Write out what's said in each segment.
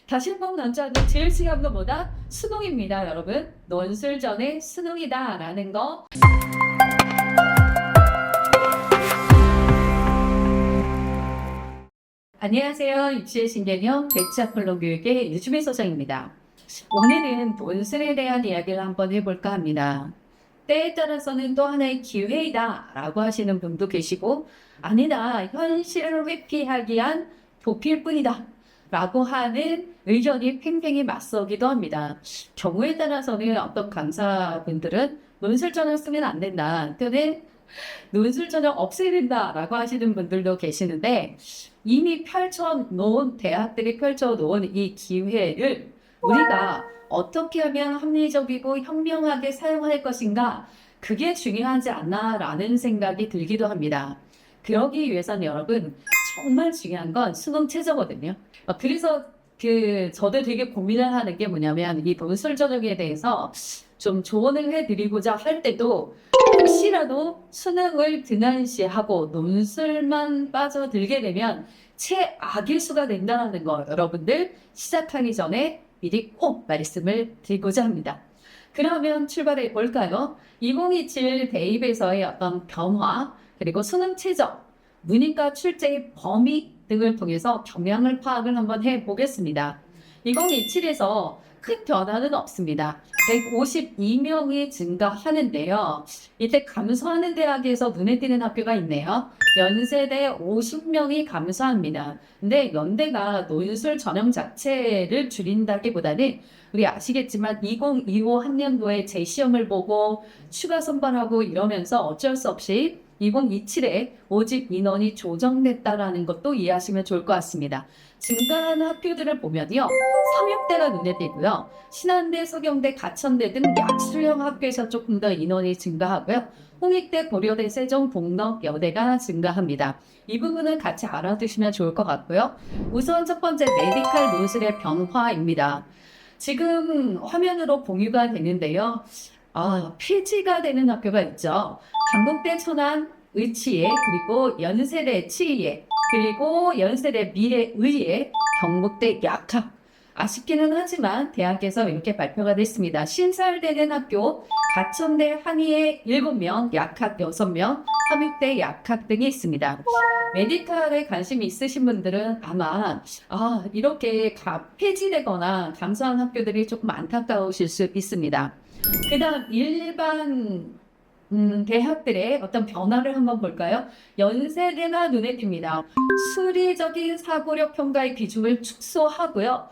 다시 한번 남자는 제일 중요한 건 뭐다? 수능입니다, 여러분. 논술 전에 수능이다라는 거. 안녕하세요. 입시의 신개념 배치학벌론 교육의 유주미 소장입니다. 오늘은 논술에 대한 이야기를 한번 해볼까 합니다. 때에 따라서는 또 하나의 기회이다 라고 하시는 분도 계시고, 아니다, 현실을 회피하기 위한 도피일 뿐이다 라고 하는 의견이 팽팽히 맞서기도 합니다. 경우에 따라서는 어떤 강사분들은 논술 전형 쓰면 안 된다 또는 논술 전형 없애야 된다 라고 하시는 분들도 계시는데, 이미 펼쳐놓은 대학들이 펼쳐놓은 이 기회를 우리가 어떻게 하면 합리적이고 현명하게 사용할 것인가, 그게 중요하지 않나라는 생각이 들기도 합니다. 그러기 위해서는 여러분 정말 중요한 건 수능 최저거든요. 그래서 저도 되게 고민을 하는 게 뭐냐면, 이 논술 전형에 대해서 좀 조언을 해드리고자 할 때도 혹시라도 수능을 등한시하고 논술만 빠져들게 되면 최악의 수가 된다는 거, 여러분들 시작하기 전에 미리 꼭 말씀을 드리고자 합니다. 그러면 출발해 볼까요? 2027 대입에서의 어떤 변화, 그리고 수능 최저, 문이과 출제의 범위 등을 통해서 경향을 파악을 한번 해보겠습니다. 2027에서 큰 변화는 없습니다. 152명이 증가하는데요. 이때 감소하는 대학에서 눈에 띄는 학교가 있네요. 연세대 50명이 감소합니다. 근데 연대가 논술 전형 자체를 줄인다기보다는 우리 아시겠지만 2025 학년도에 재시험을 보고 추가 선발하고 이러면서 어쩔 수 없이 2027에 모집 인원이 조정됐다라는 것도 이해하시면 좋을 것 같습니다. 증가한 학교들을 보면요, 삼육대가 눈에 띄고요, 신한대, 서경대, 가천대 등 약수형 학교에서 조금 더 인원이 증가하고요, 홍익대, 고려대, 세종, 동덕, 여대가 증가합니다. 이 부분은 같이 알아두시면 좋을 것 같고요. 우선 첫 번째, 메디칼 논술의 변화입니다. 지금 화면으로 공유가 되는데요. 폐지가 되는 학교가 있죠. 강북대 천안 의치에, 그리고 연세대 치의에, 그리고 연세대 미래의에, 경북대 약학. 아쉽기는 하지만 대학에서 이렇게 발표가 됐습니다. 신설되는 학교, 가천대 한의에 7명, 약학 6명, 삼육대 약학 등이 있습니다. 메디칼에 관심 있으신 분들은 아마 이렇게 폐지되거나 감소한 학교들이 조금 안타까우실 수 있습니다. 그 다음 일반 대학들의 어떤 변화를 한번 볼까요? 연세대가 눈에 띕니다. 수리적인 사고력 평가의 비중을 축소하고요,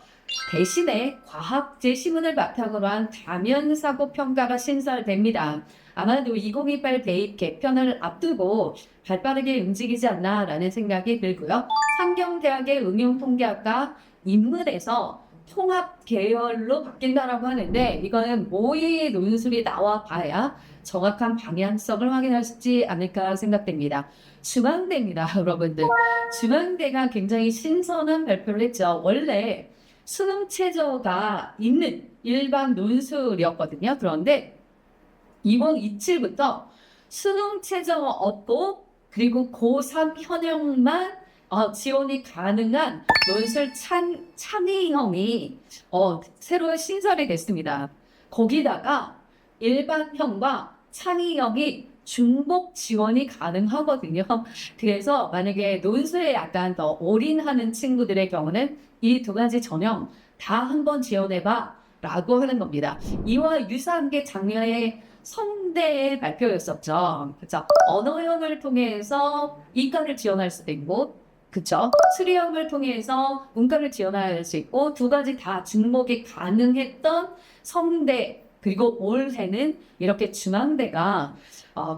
대신에 과학제 시문을 바탕으로 한 가면 사고 평가가 신설됩니다. 아마도 2028 대입 개편을 앞두고 발빠르게 움직이지 않나라는 생각이 들고요. 상경대학의 응용통계학과 인문에서 통합 계열로 바뀐다라고 하는데, 이거는 모의 논술이 나와 봐야 정확한 방향성을 확인하시지 않을까 생각됩니다. 중앙대입니다, 여러분들. 중앙대가 굉장히 신선한 발표를 했죠. 원래 수능 최저가 있는 일반 논술이었거든요. 그런데 2027부터 수능 최저가 없고, 그리고 고3 현역만 지원이 가능한 논술 창의형이 새로 신설이 됐습니다. 거기다가 일반형과 창의형이 중복 지원이 가능하거든요. 그래서 만약에 논술에 약간 더 올인하는 친구들의 경우는 이 두 가지 전형 다 한번 지원해봐 라고 하는 겁니다. 이와 유사한 게 작년에 성대의 발표였었죠. 그쵸? 언어형을 통해서 이과를 지원할 수도 있고, 그쵸? 수리형을 통해서 문과를 지원할 수 있고, 두 가지 다 중복이 가능했던 성대, 그리고 올해는 이렇게 중앙대가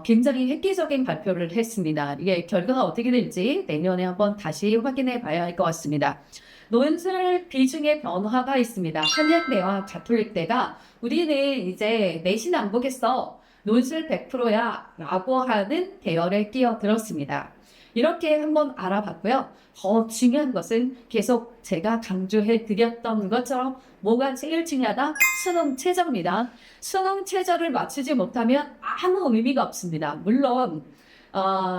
굉장히 획기적인 발표를 했습니다. 이게 결과가 어떻게 될지 내년에 한번 다시 확인해 봐야 할 것 같습니다. 논술 비중의 변화가 있습니다. 한양대와 가톨릭대가 우리는 이제 내신 안 보겠어, 논술 100%야 라고 하는 대열에 끼어들었습니다. 이렇게 한번 알아봤고요. 더 중요한 것은 계속 제가 강조해 드렸던 것처럼 뭐가 제일 중요하다? 수능 최저입니다. 수능 최저를 맞추지 못하면 아무 의미가 없습니다. 물론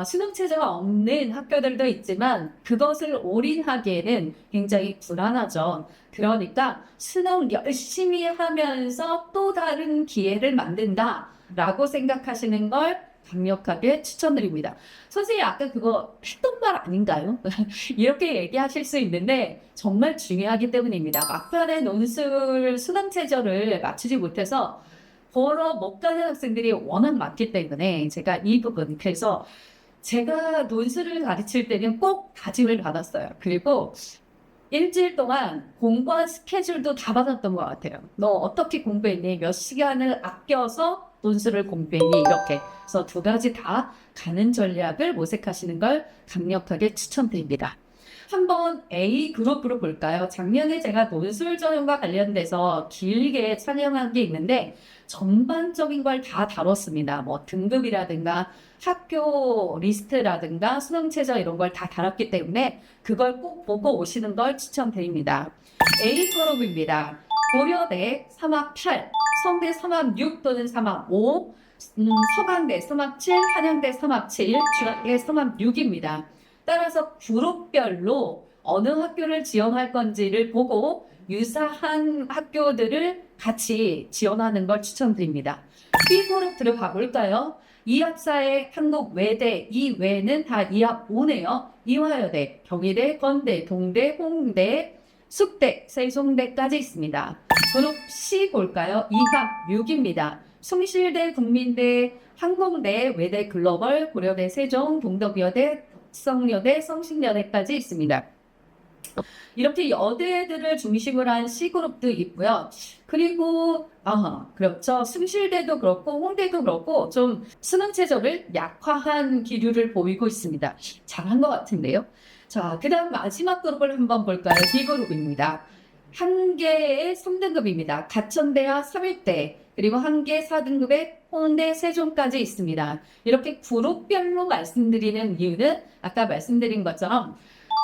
수능 체제가 없는 학교들도 있지만 그것을 올인하기에는 굉장히 불안하죠. 그러니까 수능 열심히 하면서 또 다른 기회를 만든다라고 생각하시는 걸 강력하게 추천드립니다. 선생님 아까 그거 했던 말 아닌가요? 이렇게 얘기하실 수 있는데 정말 중요하기 때문입니다. 막판에 논술 수능 체제를 맞추지 못해서 보러 못 가는 학생들이 워낙 많기 때문에 제가 이 부분, 그래서 제가 논술을 가르칠 때는 꼭 다짐을 받았어요. 그리고 일주일 동안 공부한 스케줄도 다 받았던 것 같아요. 너 어떻게 공부했니? 몇 시간을 아껴서 논술을 공부했니? 이렇게. 그래서 두 가지 다 가는 전략을 모색하시는 걸 강력하게 추천드립니다. 한번 A 그룹으로 볼까요? 작년에 제가 논술 전형과 관련돼서 길게 촬영한 게 있는데 전반적인 걸 다 다뤘습니다. 뭐 등급이라든가 학교 리스트라든가 수능 최저 이런 걸 다 다뤘기 때문에 그걸 꼭 보고 오시는 걸 추천드립니다. A 그룹입니다. 고려대 3합 8, 성대 3합 6 또는 3합 5, 서강대 3합 7, 한양대 3합 7, 중앙대 3합 6입니다. 따라서 그룹별로 어느 학교를 지원할 건지를 보고 유사한 학교들을 같이 지원하는 걸 추천드립니다. B그룹 들어가 볼까요? 이합사의 한국 외대, 이 외는 다 이합 5네요. 이화여대, 경희대, 건대, 동대, 홍대, 숙대, 세종대까지 있습니다. 그룹 C 볼까요? 이합 6입니다. 숭실대, 국민대, 항공대, 외대 글로벌, 고려대 세종, 동덕여대, 덕성여대, 성신여대까지 있습니다. 이렇게 여대들을 중심으로 한 C그룹도 있고요. 그리고 그렇죠. 숭실대도 그렇고 홍대도 그렇고 좀 수능 최저를 약화한 기류를 보이고 있습니다. 잘한 것 같은데요. 자, 그 다음 마지막 그룹을 한번 볼까요? D그룹입니다. 한 개의 3등급입니다. 가천대와 삼일대, 그리고 한 개 4등급의 홍대, 세종까지 있습니다. 이렇게 그룹별로 말씀드리는 이유는 아까 말씀드린 것처럼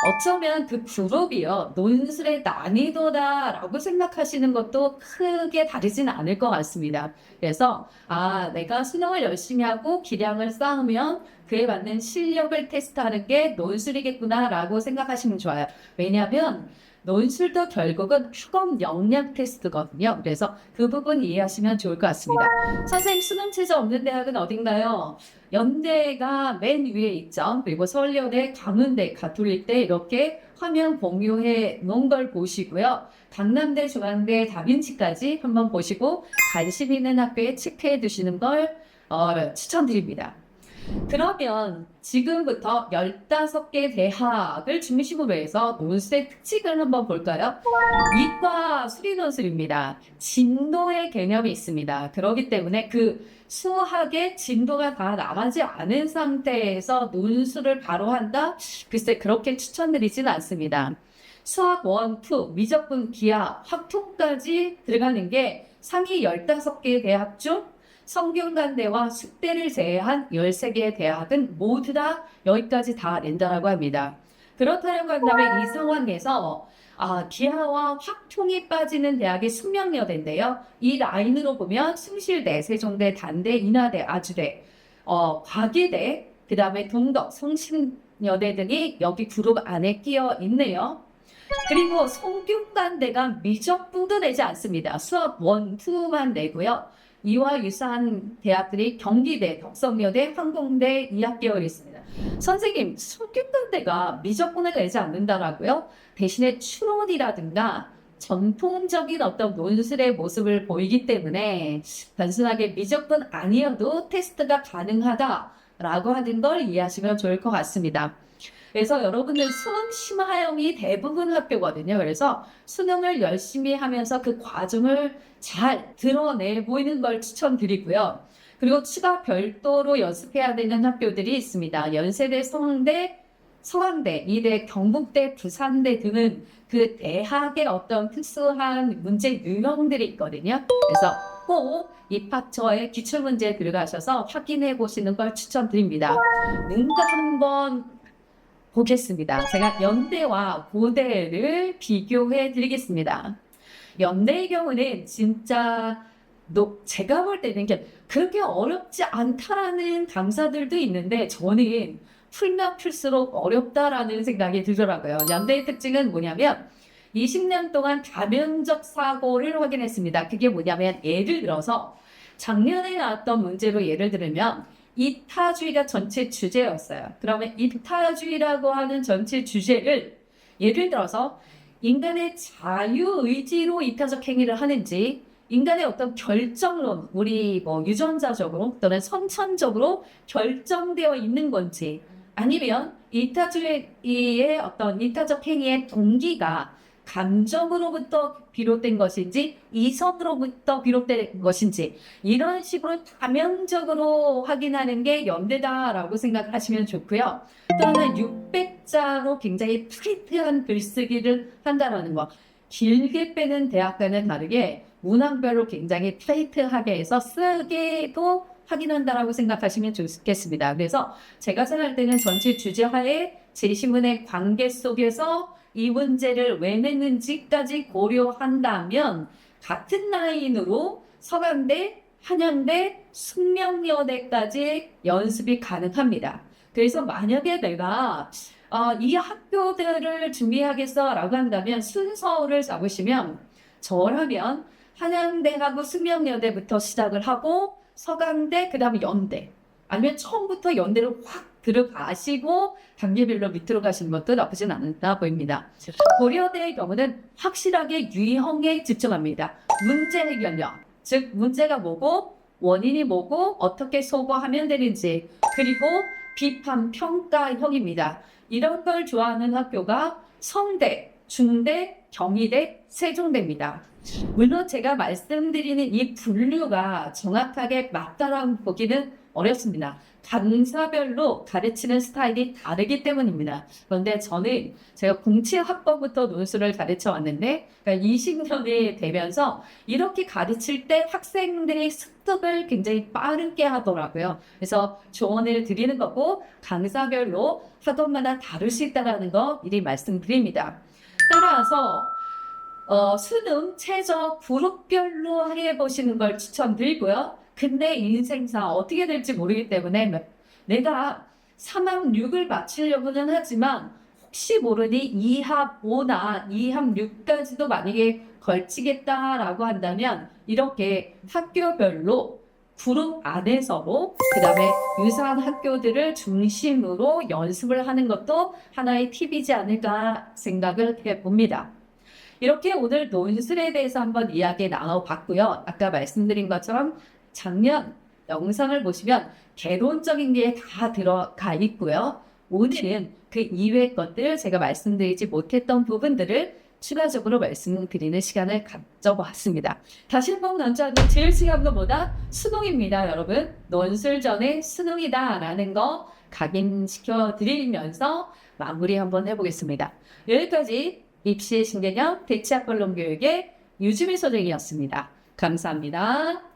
어쩌면 그 그룹이요, 논술의 난이도다라고 생각하시는 것도 크게 다르진 않을 것 같습니다. 그래서, 내가 수능을 열심히 하고 기량을 쌓으면 그에 맞는 실력을 테스트하는 게 논술이겠구나라고 생각하시면 좋아요. 왜냐하면 논술도 결국은 학업 역량 테스트거든요. 그래서 그 부분 이해하시면 좋을 것 같습니다. 선생님, 수능 체제 없는 대학은 어딘가요? 연대가 맨 위에 있죠. 그리고 서울여대, 강원대, 가톨릭대 이렇게 화면 공유해 놓은 걸 보시고요. 강남대, 중앙대, 다빈치까지 한번 보시고 관심 있는 학교에 체크해 두시는 걸 추천드립니다. 그러면 지금부터 15개 대학을 중심으로 해서 논술의 특징을 한번 볼까요? 이과 수리논술입니다. 진도의 개념이 있습니다. 그렇기 때문에 그 수학의 진도가 다 나가지 않은 상태에서 논술을 바로 한다? 글쎄 그렇게 추천드리진 않습니다. 수학 1, 2, 미적분, 기하, 확통까지 들어가는 게 상위 15개 대학 중 성균관대와 숙대를 제외한 13개의 대학은 모두 다 여기까지 다 낸다라고 합니다. 그렇다고 한다면 이 상황에서 기하와 확통이 빠지는 대학이 숙명여대인데요. 이 라인으로 보면 숭실대, 세종대, 단대, 인하대, 아주대, 과기대, 그 다음에 동덕, 성신여대 등이 여기 그룹 안에 끼어 있네요. 그리고 성균관대가 미적분도 내지 않습니다. 수학 1, 2만 내고요. 이와 유사한 대학들이 경기대, 덕성여대, 항공대 2학개월 있습니다. 선생님, 성균관대가 미적분을 내지 않는다라고요? 대신에 추론이라든가 전통적인 어떤 논술의 모습을 보이기 때문에 단순하게 미적분 아니어도 테스트가 가능하다라고 하는 걸 이해하시면 좋을 것 같습니다. 그래서 여러분들 수능 심화형이 대부분 학교거든요. 그래서 수능을 열심히 하면서 그 과정을 잘 드러내 보이는 걸 추천드리고요. 그리고 추가 별도로 연습해야 되는 학교들이 있습니다. 연세대, 성대, 서강대, 이대, 경북대, 부산대 등은 그 대학의 어떤 특수한 문제 유형들이 있거든요. 그래서 꼭 입학처에 기출문제에 들어가셔서 확인해 보시는 걸 추천드립니다. 능가 한번 보겠습니다. 제가 연대와 고대를 비교해 드리겠습니다. 연대의 경우는 진짜 제가 볼 때는 이게 그렇게 어렵지 않다라는 강사들도 있는데 저는 풀면 풀수록 어렵다라는 생각이 들더라고요. 연대의 특징은 뭐냐면 20년 동안 다면적 사고를 확인했습니다. 그게 뭐냐면 예를 들어서 작년에 나왔던 문제로 예를 들면 이타주의가 전체 주제였어요. 그러면 이타주의라고 하는 전체 주제를 예를 들어서 인간의 자유의지로 이타적 행위를 하는지 인간의 어떤 결정론, 우리 뭐 유전자적으로 또는 선천적으로 결정되어 있는 건지 아니면 이타주의의 어떤 이타적 행위의 동기가 감정으로부터 비롯된 것인지 이성으로부터 비롯된 것인지 이런 식으로 다면적으로 확인하는 게 연대다라고 생각하시면 좋고요. 또 하나 600자로 굉장히 타이트한 글쓰기를 한다는 거. 길게 빼는 대학과는 다르게 문항별로 굉장히 타이트하게 해서 쓰게도 확인한다라고 생각하시면 좋겠습니다. 그래서 제가 생각할 때는 전체 주제하에 제시문의 관계 속에서 이 문제를 왜 냈는지까지 고려한다면 같은 라인으로 서강대, 한양대, 숙명여대까지 연습이 가능합니다. 그래서 만약에 내가 이 학교들을 준비하겠어라고 한다면 순서를 잡으시면 저라면 한양대하고 숙명여대부터 시작을 하고 서강대, 그 다음에 연대 아니면 처음부터 연대를 확 들어가시고 단계별로 밑으로 가시는 것도 나쁘진 않다 보입니다. 고려대의 경우는 확실하게 유형에 집중합니다. 문제 해결력, 즉 문제가 뭐고 원인이 뭐고 어떻게 소거하면 되는지 그리고 비판 평가형입니다. 이런 걸 좋아하는 학교가 성대, 중대, 경희대, 세종대입니다. 물론 제가 말씀드리는 이 분류가 정확하게 맞다라고 보기는 어렵습니다. 강사별로 가르치는 스타일이 다르기 때문입니다. 그런데 저는 제가 07학번부터 논술을 가르쳐 왔는데 그러니까 20년이 되면서 이렇게 가르칠 때 학생들의 습득을 굉장히 빠르게 하더라고요. 그래서 조언을 드리는 거고 강사별로 학원마다 다를 수 있다는 거 미리 말씀드립니다. 따라서 수능, 최저 그룹별로 해보시는 걸 추천드리고요. 근데 인생사 어떻게 될지 모르기 때문에 내가 3합 6을 맞추려고는 하지만 혹시 모르니 2합 5나 2합 6까지도 만약에 걸치겠다라고 한다면 이렇게 학교별로 그룹 안에서도 그 다음에 유사한 학교들을 중심으로 연습을 하는 것도 하나의 팁이지 않을까 생각을 해봅니다. 이렇게 오늘 논술에 대해서 한번 이야기 나눠봤고요. 아까 말씀드린 것처럼 작년 영상을 보시면 개론적인 게 다 들어가 있고요. 오늘은 그 이외의 것들 제가 말씀드리지 못했던 부분들을 추가적으로 말씀드리는 시간을 가져봤습니다. 다시 한번 남자는 제일 중요한 것보다 수능입니다, 여러분. 논술 전에 수능이다라는 거 각인시켜 드리면서 마무리 한번 해보겠습니다. 여기까지 입시 신개념 대치학벌론 교육의 유주미 소장이었습니다. 감사합니다.